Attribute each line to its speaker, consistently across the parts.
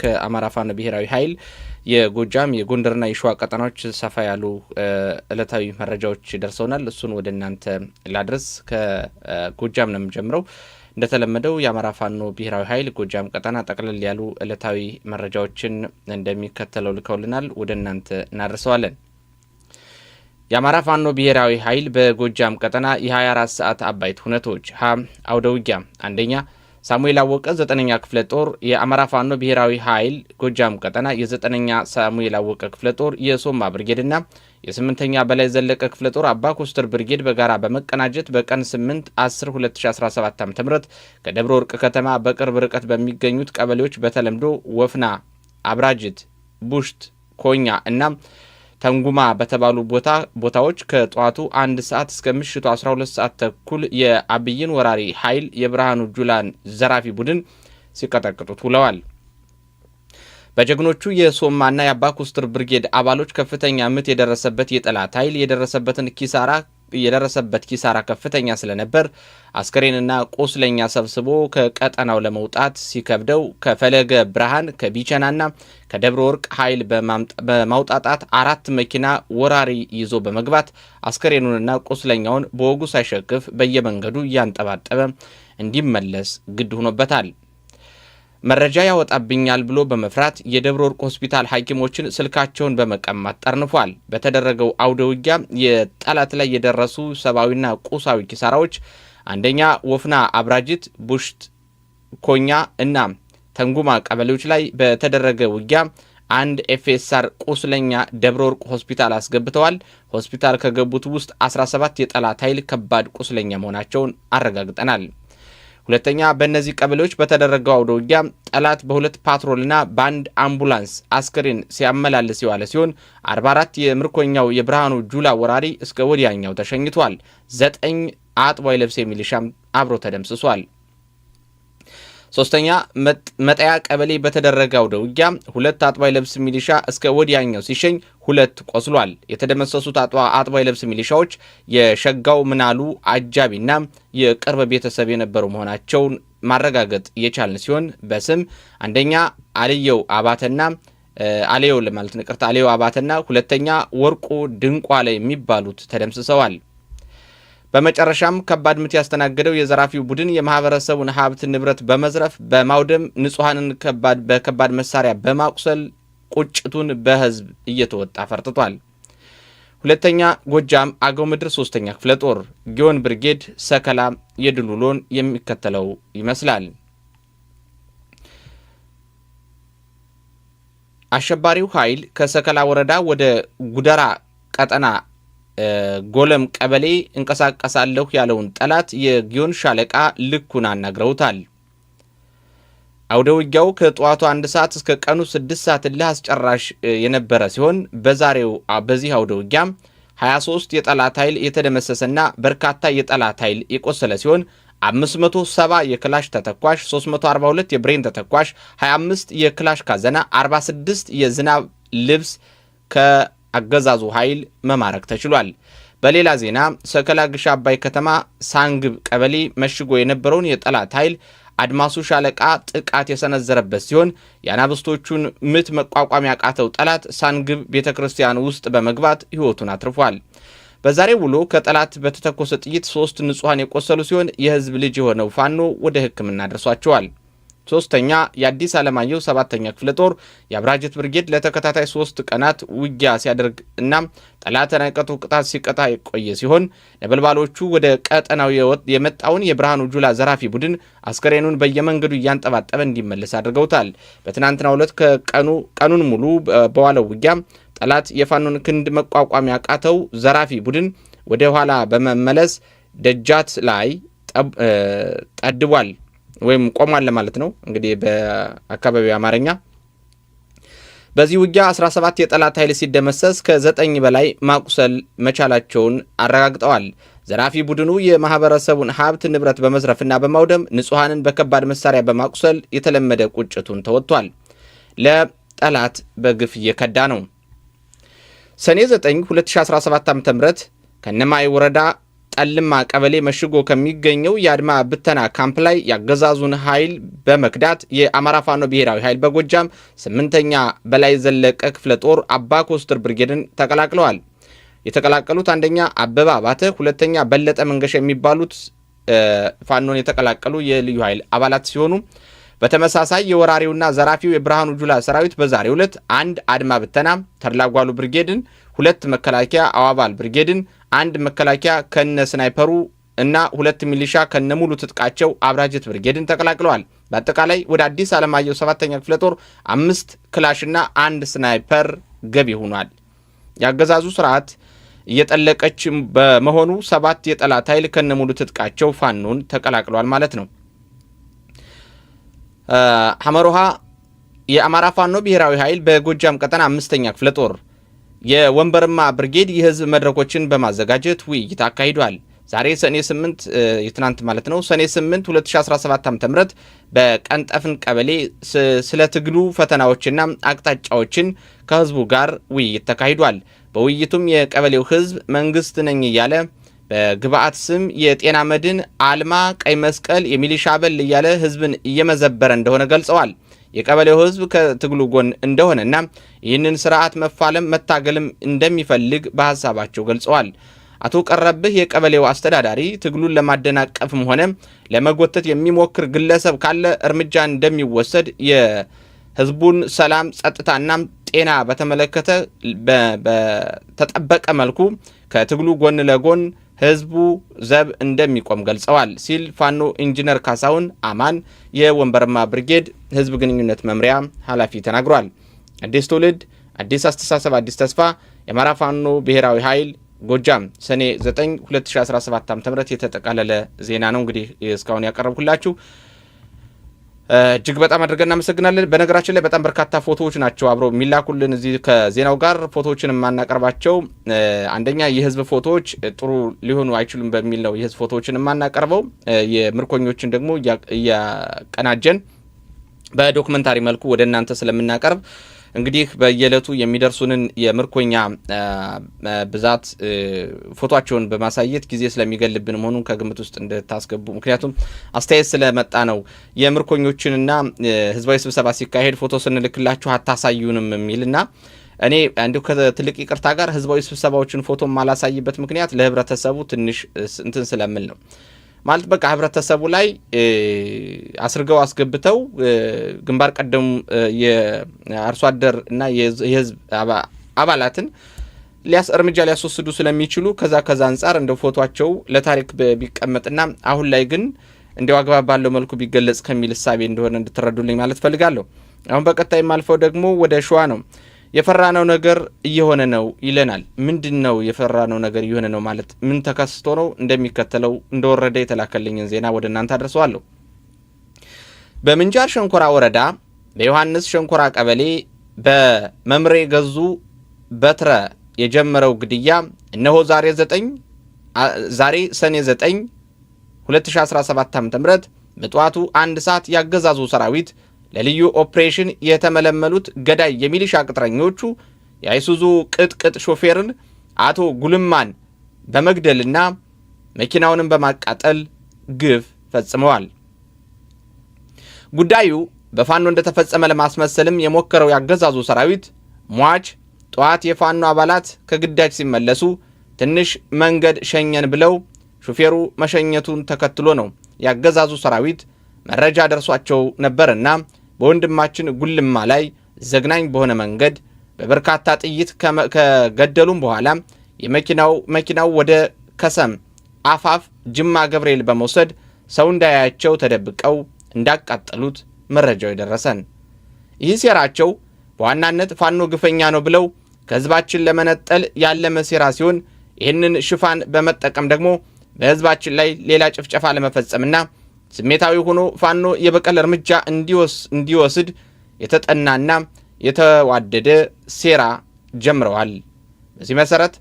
Speaker 1: ከአማራ ፋኖ ብሔራዊ ኃይል የጎጃም የጎንደርና የሸዋ ቀጠናዎች ሰፋ ያሉ ዕለታዊ መረጃዎች ደርሰውናል። እሱን ወደ እናንተ ላድረስ ከጎጃም ነው የምጀምረው። እንደተለመደው የአማራ ፋኖ ብሔራዊ ኃይል ጎጃም ቀጠና ጠቅለል ያሉ ዕለታዊ መረጃዎችን እንደሚከተለው ልከውልናል። ወደ እናንተ እናደርሰዋለን። የአማራ ፋኖ ብሔራዊ ኃይል በጎጃም ቀጠና የ24 ሰዓት አባይት ሁነቶች አውደ ውጊያ አንደኛ ሳሙኤል አወቀ 9ኛ ክፍለ ጦር የአማራ ፋኖ ብሔራዊ ኃይል ጎጃም ቀጠና የ9ኛ ሳሙኤል አወቀ ክፍለ ጦር የሶማ ብርጌድና የ8ኛ በላይ ዘለቀ ክፍለ ጦር አባ ኮስተር ብርጌድ በጋራ በመቀናጀት በቀን 8/10/2017 ዓ.ም ከደብረ ወርቅ ከተማ በቅርብ ርቀት በሚገኙት ቀበሌዎች በተለምዶ ወፍና፣ አብራጅት፣ ቡሽት፣ ኮኛ እና ተንጉማ በተባሉ ቦታዎች ከጧቱ 1 ሰዓት እስከ ምሽቱ 12 ሰዓት ተኩል የአብይን ወራሪ ኃይል የብርሃኑ ጁላን ዘራፊ ቡድን ሲቀጠቅጡት ውለዋል። በጀግኖቹ የሶማና የአባ ኮስተር ብርጌድ አባሎች ከፍተኛ ምት የደረሰበት የጠላት ኃይል የደረሰበት ኪሳራ ከፍተኛ ስለነበር አስከሬንና ቆስለኛ ሰብስቦ ከቀጠናው ለመውጣት ሲከብደው ከፈለገ ብርሃን ከቢቸናና ከደብረ ወርቅ ኃይል በማውጣጣት 4 መኪና ወራሪ ይዞ በመግባት አስከሬኑንና ቆስለኛውን በወጉ ሳይሸክፍ በየመንገዱ እያንጠባጠበ እንዲመለስ ግድ ሆኖበታል። መረጃ ያወጣብኛል ብሎ በመፍራት የደብረ ወርቅ ሆስፒታል ሐኪሞችን ስልካቸውን በመቀማት ጠርንፏል። በተደረገው አውደ ውጊያ የጠላት ላይ የደረሱ ሰብአዊና ቁሳዊ ኪሳራዎች አንደኛ ወፍና፣ አብራጅት፣ ቡሽት፣ ኮኛ እና ተንጉማ ቀበሌዎች ላይ በተደረገ ውጊያ 1 ኤፍኤስአር ቁስለኛ ደብረ ወርቅ ሆስፒታል አስገብተዋል። ሆስፒታል ከገቡት ውስጥ 17 የጠላት ኃይል ከባድ ቁስለኛ መሆናቸውን አረጋግጠናል። ሁለተኛ በእነዚህ ቀበሌዎች በተደረገው አውደ ውጊያ ጠላት በ2 ፓትሮልና በአንድ አምቡላንስ አስከሬን ሲያመላልስ የዋለ ሲሆን 44 የምርኮኛው የብርሃኑ ጁላ ወራሪ እስከ ወዲያኛው ተሸኝቷል። 9 አጥባይ ለብስ ሚሊሻም አብሮ ተደምስሷል። ሶስተኛ መጣያ ቀበሌ በተደረገ አውደ ውጊያ 2 አጥባይ ለብስ ሚሊሻ እስከ ወዲያኛው ሲሸኝ 2 ቆስሏል። የተደመሰሱት አጥባይ ለብስ ሚሊሻዎች የሸጋው ምናሉ አጃቢና የቅርብ ቤተሰብ የነበሩ መሆናቸውን ማረጋገጥ የቻልን ሲሆን በስም አንደኛ አልየው አባተና አልየው አባተና ሁለተኛ ወርቁ ድንቋ ላይ የሚባሉት ተደምስሰዋል። በመጨረሻም ከባድ ምት ያስተናገደው የዘራፊው ቡድን የማህበረሰቡን ሀብት ንብረት በመዝረፍ በማውደም ንጹሃንን በከባድ መሳሪያ በማቁሰል ቁጭቱን በህዝብ እየተወጣ ፈርጥቷል። ሁለተኛ ጎጃም አገው ምድር 3ኛ ክፍለ ጦር ጊዮን ብርጌድ ሰከላ የድል ውሎን የሚከተለው ይመስላል። አሸባሪው ኃይል ከሰከላ ወረዳ ወደ ጉደራ ቀጠና ጎለም ቀበሌ እንቀሳቀሳለሁ ያለውን ጠላት የጊዮን ሻለቃ ልኩን አናግረውታል። አውደ ውጊያው ከጠዋቱ 1 ሰዓት እስከ ቀኑ 6 ሰዓት ለአስጨራሽ የነበረ ሲሆን በዚህ አውደ ውጊያ 23 የጠላት ኃይል የተደመሰሰና በርካታ የጠላት ኃይል የቆሰለ ሲሆን 570 የክላሽ ተተኳሽ፣ 342 የብሬን ተተኳሽ፣ 25 የክላሽ ካዘና፣ 46 የዝናብ ልብስ አገዛዙ ኃይል መማረክ ተችሏል። በሌላ ዜና ሰከላ ግሽ አባይ ከተማ ሳንግብ ቀበሌ መሽጎ የነበረውን የጠላት ኃይል አድማሱ ሻለቃ ጥቃት የሰነዘረበት ሲሆን የአናብስቶቹን ምት መቋቋም ያቃተው ጠላት ሳንግብ ቤተክርስቲያን ውስጥ በመግባት ሕይወቱን አትርፏል። በዛሬው ውሎ ከጠላት በተተኮሰ ጥይት 3 ንጹሃን የቆሰሉ ሲሆን የህዝብ ልጅ የሆነው ፋኖ ወደ ሕክምና ደርሷቸዋል። ሶስተኛ የአዲስ ዓለማየሁ 7ኛ ክፍለ ጦር የአብራጅት ብርጌድ ለተከታታይ 3 ቀናት ውጊያ ሲያደርግ እና ጠላትን አይቀጡ ቅጣት ሲቀጣ የቆየ ሲሆን ነበልባሎቹ ወደ ቀጠናው የመጣውን የብርሃኑ ጁላ ዘራፊ ቡድን አስከሬኑን በየመንገዱ እያንጠባጠበ እንዲመለስ አድርገውታል። በትናንትናው ዕለት ቀኑን ሙሉ በዋለው ውጊያ ጠላት የፋኖን ክንድ መቋቋም ያቃተው ዘራፊ ቡድን ወደ ኋላ በመመለስ ደጃት ላይ ጠድቧል ወይም ቆሟል ለማለት ነው እንግዲህ በአካባቢው አማርኛ። በዚህ ውጊያ 17 የጠላት ኃይል ሲደመሰስ ከ9 በላይ ማቁሰል መቻላቸውን አረጋግጠዋል። ዘራፊ ቡድኑ የማህበረሰቡን ሀብት ንብረት በመዝረፍና በማውደም ንጹሃንን በከባድ መሳሪያ በማቁሰል የተለመደ ቁጭቱን ተወጥቷል። ለጠላት በግፍ እየከዳ ነው። ሰኔ 9 2017 ዓ.ም ከነማይ ወረዳ ጣልማ ቀበሌ መሽጎ ከሚገኘው የአድማ ብተና ካምፕ ላይ ያገዛዙን ኃይል በመክዳት የአማራ ፋኖ ብሔራዊ ኃይል በጎጃም 8ኛ በላይ ዘለቀ ክፍለ ጦር አባ ኮስተር ብርጌድን ተቀላቅለዋል። የተቀላቀሉት አንደኛ አበባ አባተ፣ ሁለተኛ በለጠ መንገሻ የሚባሉት ፋኖን የተቀላቀሉ የልዩ ኃይል አባላት ሲሆኑ በተመሳሳይ የወራሪውና ዘራፊው የብርሃኑ ጁላ ሰራዊት በዛሬው ዕለት አንድ አድማ ብተና ተድላጓሉ ብርጌድን፣ 2 መከላከያ አዋባል ብርጌድን፣ 1 መከላከያ ከነ ስናይፐሩ እና 2 ሚሊሻ ከነ ሙሉ ትጥቃቸው አብራጅት ብርጌድን ተቀላቅለዋል። በአጠቃላይ ወደ አዲስ ዓለማየሁ 7ኛ ክፍለ ጦር 5 ክላሽና 1 ስናይፐር ገቢ ሆኗል። ያገዛዙ ስርዓት እየጠለቀች በመሆኑ 7 የጠላት ኃይል ከነ ሙሉ ትጥቃቸው ፋኖን ተቀላቅለዋል ማለት ነው። ሐመሮሃ የአማራ ፋኖ ብሔራዊ ኃይል በጎጃም ቀጠና 5ኛ ክፍለ ጦር የወንበርማ ብርጌድ የህዝብ መድረኮችን በማዘጋጀት ውይይት አካሂዷል። ዛሬ ሰኔ 8 የትናንት ማለት ነው ሰኔ 8 2017 ዓ.ም በቀንጠፍን ቀበሌ ስለ ትግሉ ፈተናዎችና አቅጣጫዎችን ከህዝቡ ጋር ውይይት ተካሂዷል። በውይይቱም የቀበሌው ህዝብ መንግስት ነኝ እያለ በግብአት ስም የጤና መድን፣ አልማ፣ ቀይ መስቀል፣ የሚሊሻ አበል እያለ ህዝብን እየመዘበረ እንደሆነ ገልጸዋል። የቀበሌው ህዝብ ከትግሉ ጎን እንደሆነና ይህንን ስርዓት መፋለም መታገልም እንደሚፈልግ በሐሳባቸው ገልጸዋል። አቶ ቀረብህ የቀበሌው አስተዳዳሪ ትግሉን ለማደናቀፍም ሆነ ለመጎተት የሚሞክር ግለሰብ ካለ እርምጃ እንደሚወሰድ የህዝቡን ሰላም ጸጥታና ጤና በተመለከተ በተጠበቀ መልኩ ከትግሉ ጎን ለጎን ህዝቡ ዘብ እንደሚቆም ገልጸዋል ሲል ፋኖ ኢንጂነር ካሳሁን አማን የወንበርማ ብርጌድ ህዝብ ግንኙነት መምሪያ ኃላፊ ተናግሯል። አዲስ ትውልድ፣ አዲስ አስተሳሰብ፣ አዲስ ተስፋ የአማራ ፋኖ ብሔራዊ ኃይል ጎጃም ሰኔ 9 2017 ዓ.ም የተጠቃለለ ዜና ነው። እንግዲህ እስካሁን ያቀረብኩላችሁ እጅግ በጣም አድርገን እናመሰግናለን። በነገራችን ላይ በጣም በርካታ ፎቶዎች ናቸው አብረው የሚላኩልን እዚህ ከዜናው ጋር ፎቶዎችን የማናቀርባቸው። አንደኛ የህዝብ ፎቶዎች ጥሩ ሊሆኑ አይችሉም በሚል ነው የህዝብ ፎቶዎችን የማናቀርበው። የምርኮኞችን ደግሞ እያቀናጀን በዶክመንታሪ መልኩ ወደ እናንተ ስለምናቀርብ እንግዲህ በየዕለቱ የሚደርሱንን የምርኮኛ ብዛት ፎቶአቸውን በማሳየት ጊዜ ስለሚገልብን መሆኑን ከግምት ውስጥ እንድታስገቡ። ምክንያቱም አስተያየት ስለመጣ ነው የምርኮኞችንና ህዝባዊ ስብሰባ ሲካሄድ ፎቶ ስንልክላችሁ አታሳዩንም የሚልና እኔ እንዲሁ ከትልቅ ይቅርታ ጋር ህዝባዊ ስብሰባዎችን ፎቶ ማላሳይበት ምክንያት ለህብረተሰቡ ትንሽ እንትን ስለምል ነው። ማለት በቃ ህብረተሰቡ ላይ አስርገው አስገብተው ግንባር ቀደም የአርሶ አደር እና የህዝብ አባላትን እርምጃ ሊያስወስዱ ስለሚችሉ ከዛ አንጻር እንደ ፎቶአቸው ለታሪክ ቢቀመጥና አሁን ላይ ግን እንደው አግባብ ባለው መልኩ ቢገለጽ ከሚል እሳቤ እንደሆነ እንድትረዱልኝ ማለት ፈልጋለሁ። አሁን በቀጣይ ማልፈው ደግሞ ወደ ሸዋ ነው። የፈራነው ነገር እየሆነ ነው ይለናል። ምንድነው የፈራነው ነገር እየሆነ ነው ማለት ምን ተከስቶ ነው? እንደሚከተለው እንደወረደ የተላከልኝን ዜና ወደ እናንተ አድርሰዋለሁ። በምንጃር ሸንኮራ ወረዳ በዮሐንስ ሸንኮራ ቀበሌ በመምሬ ገዙ በትረ የጀመረው ግድያ እነሆ ዛሬ ሰኔ 9 2017 ዓ.ም በጠዋቱ 1 ሰዓት ያገዛዙ ሰራዊት ለልዩ ኦፕሬሽን የተመለመሉት ገዳይ የሚሊሻ ቅጥረኞቹ የአይሱዙ ቅጥቅጥ ሾፌርን አቶ ጉልማን በመግደልና መኪናውንም በማቃጠል ግፍ ፈጽመዋል። ጉዳዩ በፋኖ እንደተፈጸመ ለማስመሰልም የሞከረው ያገዛዙ ሰራዊት ሟች ጠዋት የፋኖ አባላት ከግዳጅ ሲመለሱ ትንሽ መንገድ ሸኘን ብለው ሾፌሩ መሸኘቱን ተከትሎ ነው ያገዛዙ ሰራዊት መረጃ ደርሷቸው ነበርና በወንድማችን ጉልማ ላይ ዘግናኝ በሆነ መንገድ በበርካታ ጥይት ከገደሉም በኋላ መኪናው ወደ ከሰም አፋፍ ጅማ ገብርኤል በመውሰድ ሰው እንዳያያቸው ተደብቀው እንዳቃጠሉት መረጃው ይደረሰን። ይህ ሴራቸው በዋናነት ፋኖ ግፈኛ ነው ብለው ከህዝባችን ለመነጠል ያለመ ሴራ ሲሆን ይህንን ሽፋን በመጠቀም ደግሞ በህዝባችን ላይ ሌላ ጭፍጨፋ ለመፈጸምና ስሜታዊ ሆኖ ፋኖ የበቀል እርምጃ እንዲወስድ የተጠናና የተዋደደ ሴራ ጀምረዋል። በዚህ መሰረት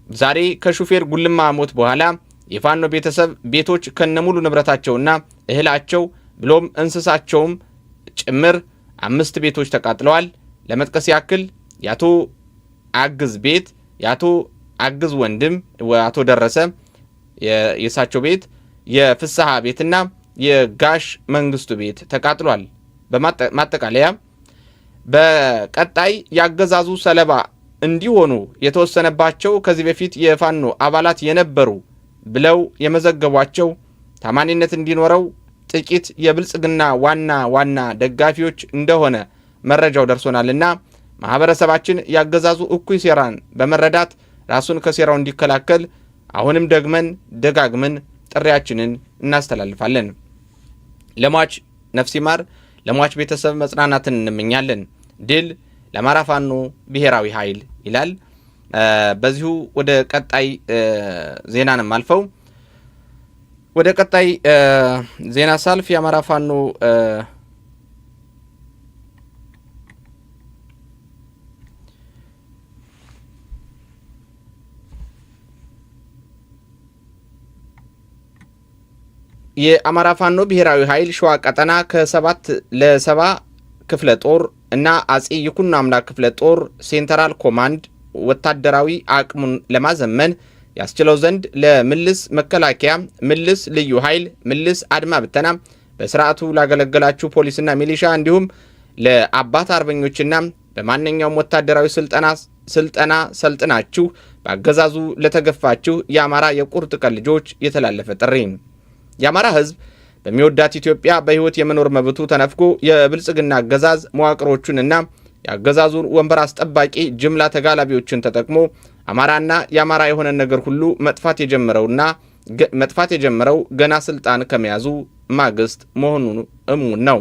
Speaker 1: ዛሬ ከሹፌር ጉልማ ሞት በኋላ የፋኖ ቤተሰብ ቤቶች ከነሙሉ ንብረታቸውና እህላቸው ብሎም እንስሳቸውም ጭምር 5 ቤቶች ተቃጥለዋል። ለመጥቀስ ያክል የአቶ አግዝ ቤት፣ የአቶ አግዝ ወንድም አቶ ደረሰ የሳቸው ቤት፣ የፍስሐ ቤትና የጋሽ መንግስቱ ቤት ተቃጥሏል። በማጠቃለያ በቀጣይ ያገዛዙ ሰለባ እንዲሆኑ የተወሰነባቸው ከዚህ በፊት የፋኖ አባላት የነበሩ ብለው የመዘገቧቸው ታማኒነት እንዲኖረው ጥቂት የብልጽግና ዋና ደጋፊዎች እንደሆነ መረጃው ደርሶናልና ማህበረሰባችን ያገዛዙ እኩይ ሴራን በመረዳት ራሱን ከሴራው እንዲከላከል አሁንም ደጋግመን ጥሪያችንን እናስተላልፋለን። ለሟች ነፍስ ይማር፣ ለሟች ቤተሰብ መጽናናትን እንመኛለን። ድል ለአማራ ፋኖ ብሔራዊ ኃይል ይላል። በዚሁ ወደ ቀጣይ ዜናንም አልፈው ወደ ቀጣይ ዜና ሳልፍ የአማራ ፋኖ የአማራ ፋኖ ብሔራዊ ኃይል ሸዋ ቀጠና ከ7 ክፍለ ጦር እና አጼ ይኩኖ አምላክ ክፍለ ጦር ሴንትራል ኮማንድ ወታደራዊ አቅሙን ለማዘመን ያስችለው ዘንድ ለምልስ መከላከያ፣ ምልስ ልዩ ኃይል፣ ምልስ አድማ ብተና፣ በስርዓቱ ላገለገላችሁ ፖሊስና ሚሊሻ እንዲሁም ለአባት አርበኞችና በማንኛውም ወታደራዊ ስልጠና ሰልጥናችሁ በአገዛዙ ለተገፋችሁ የአማራ የቁርጥ ቀን ልጆች የተላለፈ ጥሪ። የአማራ ሕዝብ በሚወዳት ኢትዮጵያ በሕይወት የመኖር መብቱ ተነፍጎ የብልጽግና አገዛዝ መዋቅሮቹንና የአገዛዙን ወንበር አስጠባቂ ጅምላ ተጋላቢዎችን ተጠቅሞ አማራና የአማራ የሆነ ነገር ሁሉ መጥፋት የጀመረው ገና ስልጣን ከመያዙ ማግስት መሆኑን እሙን ነው።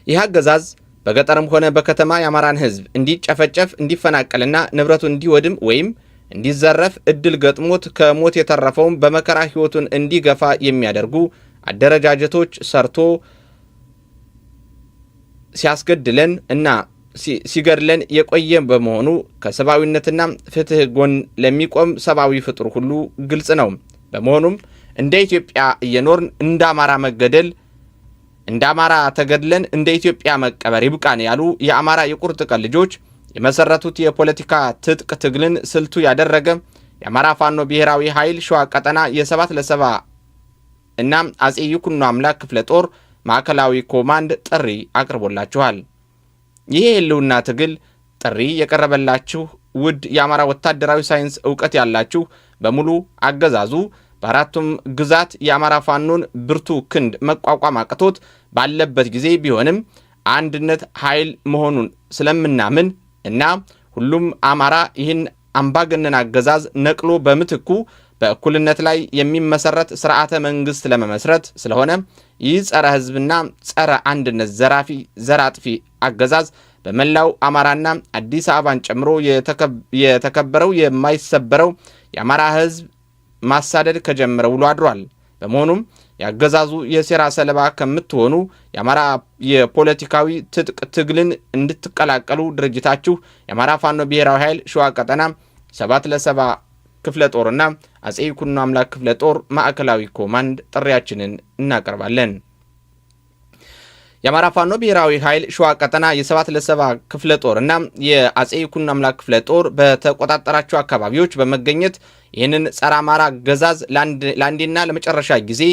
Speaker 1: ይህ አገዛዝ በገጠርም ሆነ በከተማ የአማራን ሕዝብ እንዲጨፈጨፍ፣ እንዲፈናቀልና ንብረቱ እንዲወድም ወይም እንዲዘረፍ እድል ገጥሞት ከሞት የተረፈውን በመከራ ሕይወቱን እንዲገፋ የሚያደርጉ አደረጃጀቶች ሰርቶ ሲያስገድለን እና ሲገድለን የቆየ በመሆኑ ከሰብአዊነትና ፍትህ ጎን ለሚቆም ሰብአዊ ፍጡር ሁሉ ግልጽ ነው። በመሆኑም እንደ ኢትዮጵያ እየኖርን እንደ አማራ መገደል፣ እንደ አማራ ተገድለን እንደ ኢትዮጵያ መቀበር ይብቃን ያሉ የአማራ የቁርጥ ቀን ልጆች የመሰረቱት የፖለቲካ ትጥቅ ትግልን ስልቱ ያደረገ የአማራ ፋኖ ብሔራዊ ኃይል ሸዋ ቀጠና የ7 እና አጼ ይኩኖ አምላክ ክፍለ ጦር ማዕከላዊ ኮማንድ ጥሪ አቅርቦላችኋል። ይህ የህልውና ትግል ጥሪ የቀረበላችሁ ውድ የአማራ ወታደራዊ ሳይንስ ዕውቀት ያላችሁ በሙሉ አገዛዙ በአራቱም ግዛት የአማራ ፋኖን ብርቱ ክንድ መቋቋም አቅቶት ባለበት ጊዜ ቢሆንም አንድነት ኃይል መሆኑን ስለምናምን እና ሁሉም አማራ ይህን አምባገነን አገዛዝ ነቅሎ በምትኩ በእኩልነት ላይ የሚመሰረት ስርዓተ መንግስት ለመመስረት ስለሆነ ይህ ጸረ ህዝብና ጸረ አንድነት ዘር አጥፊ አገዛዝ በመላው አማራና አዲስ አበባን ጨምሮ የተከበረው የማይሰበረው የአማራ ህዝብ ማሳደድ ከጀመረ ውሎ አድሯል። በመሆኑም ያገዛዙ የሴራ ሰለባ ከምትሆኑ የአማራ የፖለቲካዊ ትጥቅ ትግልን እንድትቀላቀሉ ድርጅታችሁ የአማራ ፋኖ ብሔራዊ ኃይል ሸዋ ቀጠና 7 ክፍለ ጦርና አጼ ይኩኖ አምላክ ክፍለ ጦር ማዕከላዊ ኮማንድ ጥሪያችንን እናቀርባለን። የአማራ ፋኖ ብሔራዊ ኃይል ሸዋ ቀጠና የ7 ክፍለ ጦርና የአጼ ይኩኖ አምላክ ክፍለ ጦር በተቆጣጠራቸው አካባቢዎች በመገኘት ይህንን ጸረ አማራ አገዛዝ ለአንዴና ለመጨረሻ ጊዜ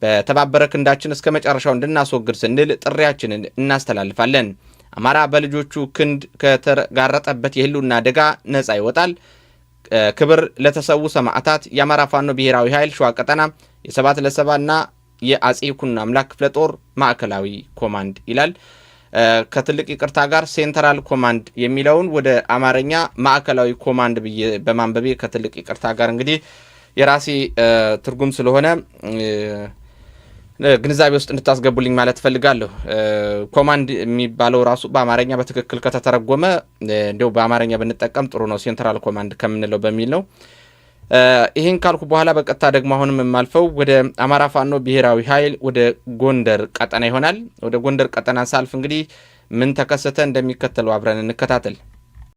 Speaker 1: በተባበረ ክንዳችን እስከ መጨረሻው እንድናስወግድ ስንል ጥሪያችንን እናስተላልፋለን። አማራ በልጆቹ ክንድ ከተጋረጠበት የህልውና አደጋ ነጻ ይወጣል። ክብር ለተሰዉ ሰማዕታት። የአማራ ፋኖ ብሔራዊ ኃይል ሸዋ ቀጠና የ7 እና የአጼ ይኩኖ አምላክ ክፍለ ጦር ማዕከላዊ ኮማንድ ይላል። ከትልቅ ይቅርታ ጋር ሴንትራል ኮማንድ የሚለውን ወደ አማርኛ ማዕከላዊ ኮማንድ ብዬ በማንበቤ ከትልቅ ይቅርታ ጋር እንግዲህ የራሴ ትርጉም ስለሆነ ግንዛቤ ውስጥ እንድታስገቡልኝ ማለት ፈልጋለሁ። ኮማንድ የሚባለው ራሱ በአማርኛ በትክክል ከተተረጎመ እንደው በአማርኛ ብንጠቀም ጥሩ ነው፣ ሴንትራል ኮማንድ ከምንለው በሚል ነው። ይህን ካልኩ በኋላ በቀጥታ ደግሞ አሁንም የማልፈው ወደ አማራ ፋኖ ብሔራዊ ኃይል ወደ ጎንደር ቀጠና ይሆናል። ወደ ጎንደር ቀጠና ሳልፍ እንግዲህ ምን ተከሰተ እንደሚከተለው አብረን እንከታተል።